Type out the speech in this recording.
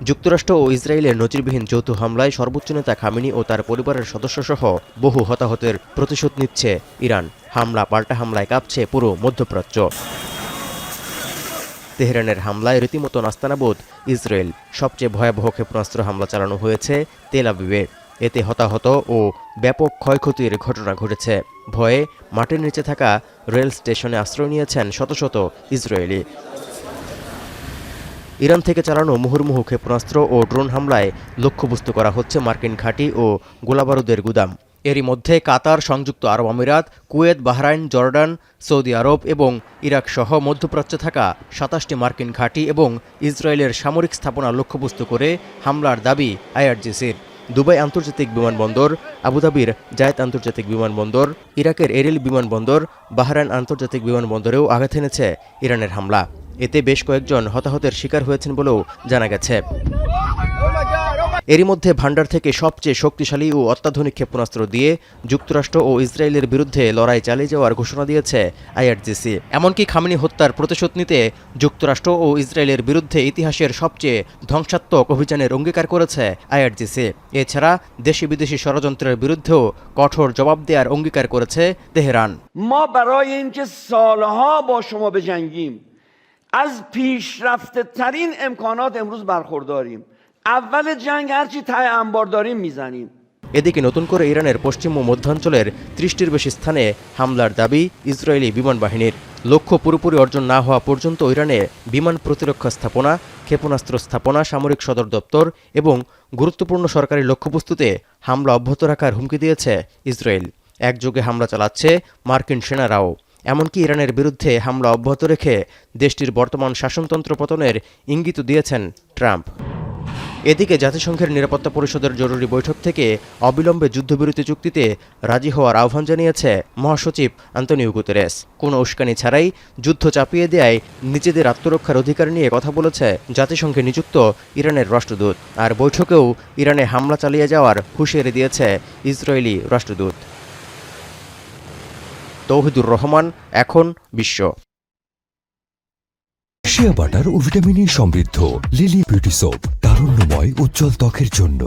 যুক্তরাষ্ট্র ও ইসরায়েলের নজিরবিহীন যৌথ হামলায় সর্বোচ্চ নেতা খামেনি ও তার পরিবারের সদস্যসহ বহু হতাহতের প্রতিশোধ নিচ্ছে ইরান। হামলা পাল্টা হামলায় কাঁপছে পুরো মধ্যপ্রাচ্য। তেহরানের হামলায় রীতিমতো নাস্তানাবুদ ইসরায়েল। সবচেয়ে ভয়াবহ ক্ষেপণাস্ত্র হামলা চালানো হয়েছে তেল আবিবে। এতে হতাহত ও ব্যাপক ক্ষয়ক্ষতির ঘটনা ঘটেছে। ভয়ে মাটির নিচে থাকা রেল স্টেশনে আশ্রয় নিয়েছেন শত শত ইসরায়েলি। ইরান থেকে চালানো মুহুর্মুহু ক্ষেপণাস্ত্র ও ড্রোন হামলায় লক্ষ্যবস্তু করা হচ্ছে মার্কিন ঘাঁটি ও গোলাবারুদের গুদাম। এরই মধ্যে কাতার, সংযুক্ত আরব আমিরাত, কুয়েত, বাহরাইন, জর্ডান, সৌদি আরব এবং ইরাক সহ মধ্যপ্রাচ্যে থাকা ২৭টি মার্কিন ঘাঁটি এবং ইসরায়েলের সামরিক স্থাপনা লক্ষ্যবস্তু করে হামলার দাবি আইআরজিসির। দুবাই আন্তর্জাতিক বিমানবন্দর, আবুধাবির জায়েদ আন্তর্জাতিক বিমানবন্দর, ইরাকের এরিল বিমানবন্দর, বাহরাইন আন্তর্জাতিক বিমানবন্দরেও আঘাত এনেছে ইরানের হামলা। এতে বেশ কয়েকজন হতাহতের শিকার হয়েছেন বলেও জানা গেছে। এরই মধ্যে ভান্ডার থেকে সবচেয়ে শক্তিশালী ও অত্যাধুনিক ক্ষেপণাস্ত্র দিয়ে যুক্তরাষ্ট্র ও ইসরায়েলের বিরুদ্ধে লড়াই চালিয়ে যাওয়ার ঘোষণা দিয়েছে আইআরজিসি। এমনকি খামেনি হত্যার প্রতিশোধ নিতে যুক্তরাষ্ট্র ও ইসরায়েলের বিরুদ্ধে ইতিহাসের সবচেয়ে ধ্বংসাত্মক অভিযানের অঙ্গীকার করেছে আইআরজিসি। এছাড়া দেশি বিদেশি ষড়যন্ত্রের বিরুদ্ধেও কঠোর জবাব দেওয়ার অঙ্গীকার করেছে তেহরান। ما برای اینکه سالها با شما بجنگیم از پیشرفته ترین امکانات امروز برخورداریم. اول جنگ هرچی ته انبار داریم میزنیم. এদিকে নতুন করে ইরানের পশ্চিম ও মধ্যাঞ্চলের ৩০টির বেশি স্থানে হামলার দাবি ইসরায়েলি বিমান বাহিনীর। লক্ষ্য পুরোপুরি অর্জন না হওয়া পর্যন্ত ইরানে বিমান প্রতিরক্ষা স্থাপনা, ক্ষেপণাস্ত্র স্থাপনা, সামরিক সদর দপ্তর এবং গুরুত্বপূর্ণ সরকারি লক্ষ্যবস্তুতে হামলা অব্যাহত রাখার হুমকি দিয়েছে ইসরায়েল। একযোগে হামলা চালাচ্ছে মার্কিন সেনারাও। এমনকি ইরানের বিরুদ্ধে হামলা অব্যাহত রেখে দেশটির বর্তমান শাসনতন্ত্র পতনের ইঙ্গিত দিয়েছেন ট্রাম্প। এদিকে জাতিসংঘের নিরাপত্তা পরিষদের জরুরি বৈঠক থেকে অবিলম্বে যুদ্ধবিরতি চুক্তিতে রাজি হওয়ার আহ্বান জানিয়েছে মহাসচিব আন্তোনিও গুতেরেস। কোনো উস্কানি ছাড়াই যুদ্ধ চাপিয়ে দেয়ায় নিজেদের আত্মরক্ষার অধিকার নিয়ে কথা বলেছে জাতিসংঘে নিযুক্ত ইরানের রাষ্ট্রদূত। আর বৈঠকেও ইরানে হামলা চালিয়ে যাওয়ার হুঁশিয়ারি দিয়েছে ইসরায়েলি রাষ্ট্রদূত। তৌহিদুর রহমান, এখন বিশ্ব। শিয়া বাটার ও ভিটামিন ই সমৃদ্ধ লিলি বিউটি সোপ, তারুণ্যময় উজ্জ্বল ত্বকের জন্য।